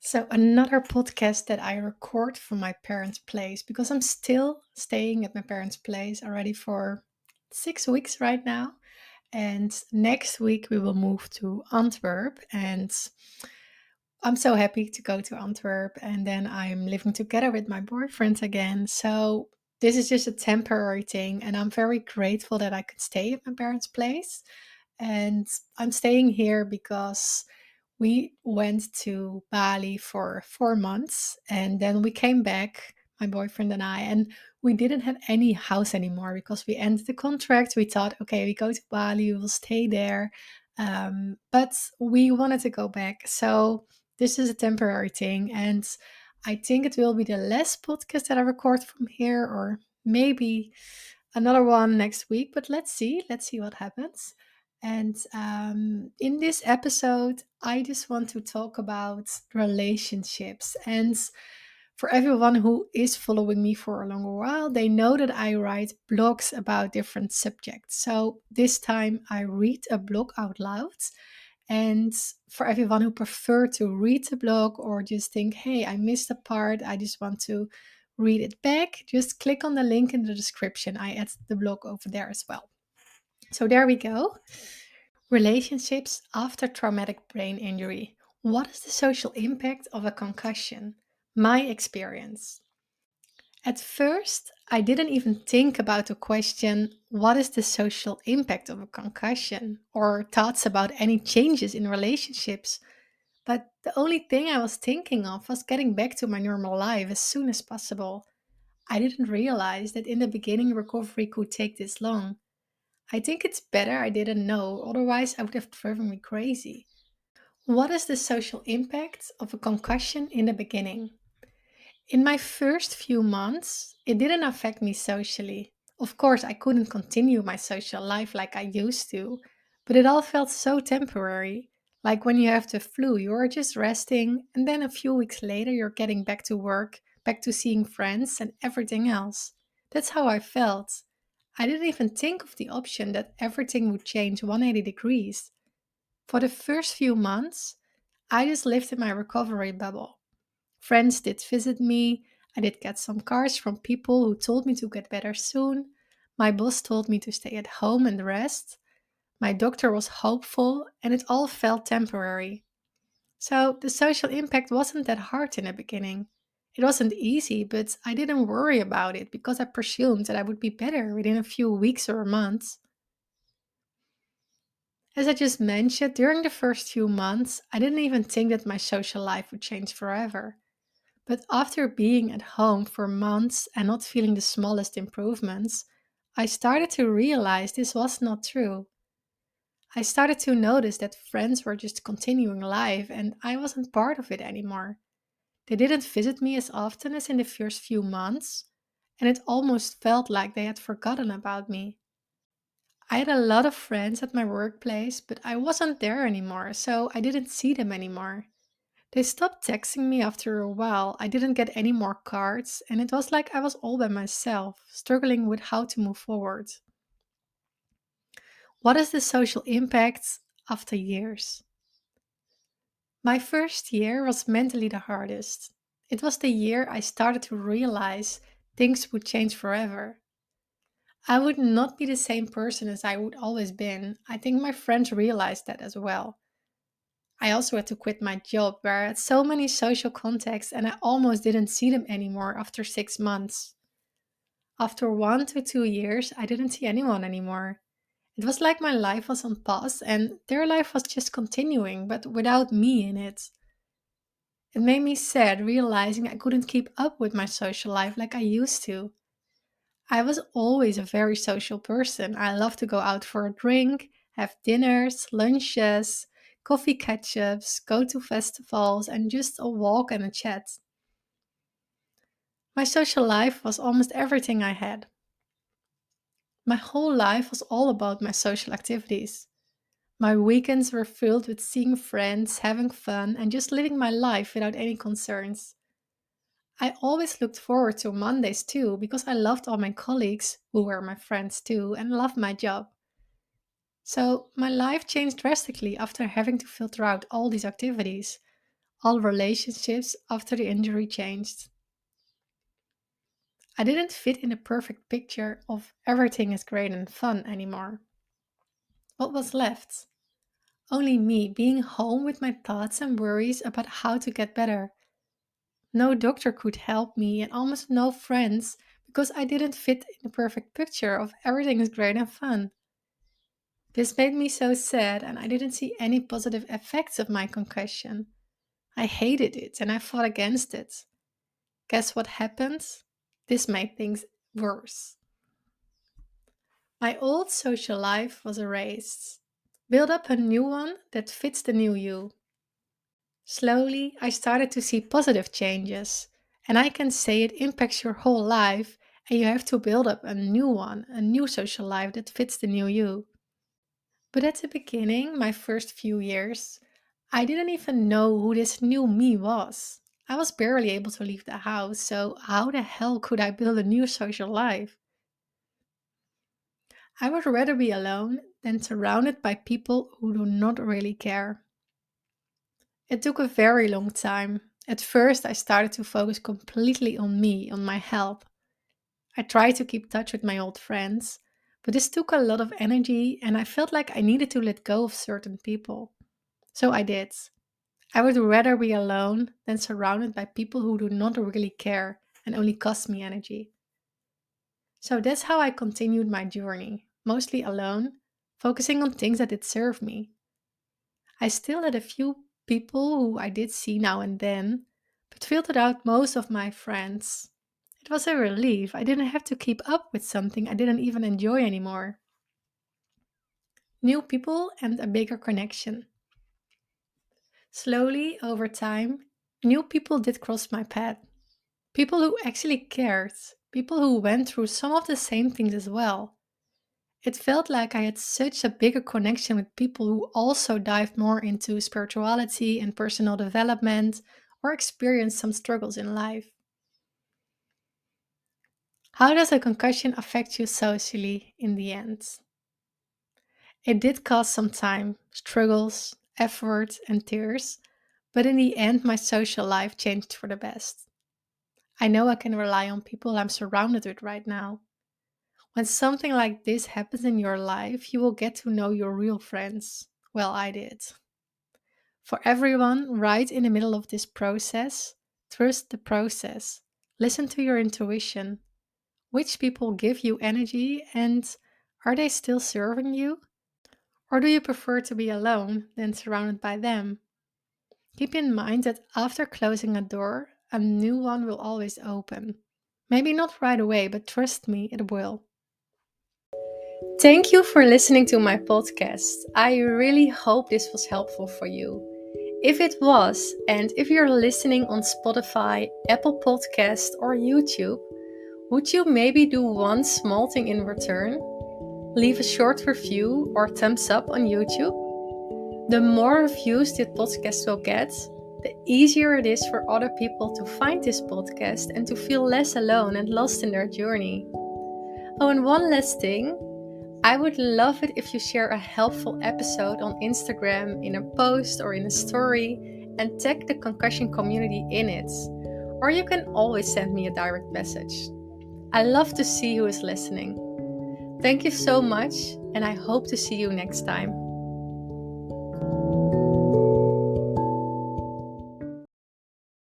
So, another podcast that I record from my parents' place because I'm still staying at my parents' place already for 6 weeks right now. And next week we will move to Antwerp. And I'm so happy to go to Antwerp. And then I'm living together with my boyfriend again. So, this is just a temporary thing. And I'm very grateful that I could stay at my parents' place. And I'm staying here because we went to Bali for 4 months and then we came back, my boyfriend and I, and we didn't have any house anymore because we ended the contract. We thought, okay, we go to Bali, we will stay there. But we wanted to go back. So this is a temporary thing. And I think it will be the last podcast that I record from here, or maybe another one next week. But let's see. Let's see what happens. And in this episode, I just want to talk about relationships. And for everyone who is following me for a longer while, they know that I write blogs about different subjects. So this time I read a blog out loud. And for everyone who prefer to read the blog or just think, hey, I missed a part, I just want to read it back, just click on the link in the description. I add the blog over there as well. So there we go. Relationships after traumatic brain injury. What is the social impact of a concussion? My experience. At first, I didn't even think about the question, what is the social impact of a concussion? Or thoughts about any changes in relationships. But the only thing I was thinking of was getting back to my normal life as soon as possible. I didn't realize that in the beginning recovery could take this long. I think it's better I didn't know, otherwise, I would have driven me crazy. What is the social impact of a concussion in the beginning? In my first few months, it didn't affect me socially. Of course, I couldn't continue my social life like I used to, but it all felt so temporary. Like when you have the flu, you're just resting, and then a few weeks later, you're getting back to work, back to seeing friends, and everything else. That's how I felt. I didn't even think of the option that everything would change 180 degrees. For the first few months, I just lived in my recovery bubble. Friends did visit me. I did get some cards from people who told me to get better soon. My boss told me to stay at home and rest. My doctor was hopeful, and it all felt temporary. So the social impact wasn't that hard in the beginning. It wasn't easy, but I didn't worry about it because I presumed that I would be better within a few weeks or months. As I just mentioned, during the first few months, I didn't even think that my social life would change forever. But after being at home for months and not feeling the smallest improvements, I started to realize this was not true. I started to notice that friends were just continuing life and I wasn't part of it anymore. They didn't visit me as often as in the first few months, and it almost felt like they had forgotten about me. I had a lot of friends at my workplace, but I wasn't there anymore, so I didn't see them anymore. They stopped texting me after a while. I didn't get any more cards, and it was like I was all by myself, struggling with how to move forward. What is the social impact after years? My first year was mentally the hardest. It was the year I started to realize things would change forever. I would not be the same person as I would always been. I think my friends realized that as well. I also had to quit my job where I had so many social contacts and I almost didn't see them anymore after 6 months. After 1 to 2 years, I didn't see anyone anymore. It was like my life was on pause and their life was just continuing, but without me in it. It made me sad realizing I couldn't keep up with my social life like I used to. I was always a very social person. I love to go out for a drink, have dinners, lunches, coffee catch ups, go to festivals, and just a walk and a chat. My social life was almost everything I had. My whole life was all about my social activities. My weekends were filled with seeing friends, having fun, and just living my life without any concerns. I always looked forward to Mondays too because I loved all my colleagues, who were my friends too, and loved my job. So my life changed drastically after having to filter out all these activities. All relationships after the injury changed. I didn't fit in the perfect picture of everything is great and fun anymore. What was left? Only me being home with my thoughts and worries about how to get better. No doctor could help me and almost no friends because I didn't fit in the perfect picture of everything is great and fun. This made me so sad and I didn't see any positive effects of my concussion. I hated it and I fought against it. Guess what happened? This made things worse. My old social life was erased. Build up a new one that fits the new you. Slowly, I started to see positive changes, and I can say it impacts your whole life, and you have to build up a new one, a new social life that fits the new you. But at the beginning, my first few years, I didn't even know who this new me was. I was barely able to leave the house, so how the hell could I build a new social life? I would rather be alone than surrounded by people who do not really care. It took a very long time. At first, I started to focus completely on me, on my health. I tried to keep touch with my old friends, but this took a lot of energy and I felt like I needed to let go of certain people. So I did. I would rather be alone than surrounded by people who do not really care and only cost me energy. So that's how I continued my journey, mostly alone, focusing on things that did serve me. I still had a few people who I did see now and then, but filtered out most of my friends. It was a relief. I didn't have to keep up with something I didn't even enjoy anymore. New people and a bigger connection. Slowly, over time, new people did cross my path. People who actually cared. People who went through some of the same things as well. It felt like I had such a bigger connection with people who also dived more into spirituality and personal development or experienced some struggles in life. How does a concussion affect you socially in the end? It did cost some time, struggles, effort, and tears, but in the end, my social life changed for the best. I know I can rely on people I'm surrounded with right now. When something like this happens in your life, you will get to know your real friends. Well, I did. For everyone right in the middle of this process, trust the process. Listen to your intuition. Which people give you energy and are they still serving you? Or do you prefer to be alone than surrounded by them? Keep in mind that after closing a door, a new one will always open. Maybe not right away, but trust me, it will. Thank you for listening to my podcast. I really hope this was helpful for you. If it was, and if you're listening on Spotify, Apple Podcast, or YouTube, would you maybe do one small thing in return? Leave a short review or thumbs up on YouTube. The more reviews this podcast will get, the easier it is for other people to find this podcast and to feel less alone and lost in their journey. Oh, and one last thing. I would love it if you share a helpful episode on Instagram in a post or in a story and tag the Concussion Community in it. Or you can always send me a direct message. I love to see who is listening. Thank you so much, and I hope to see you next time.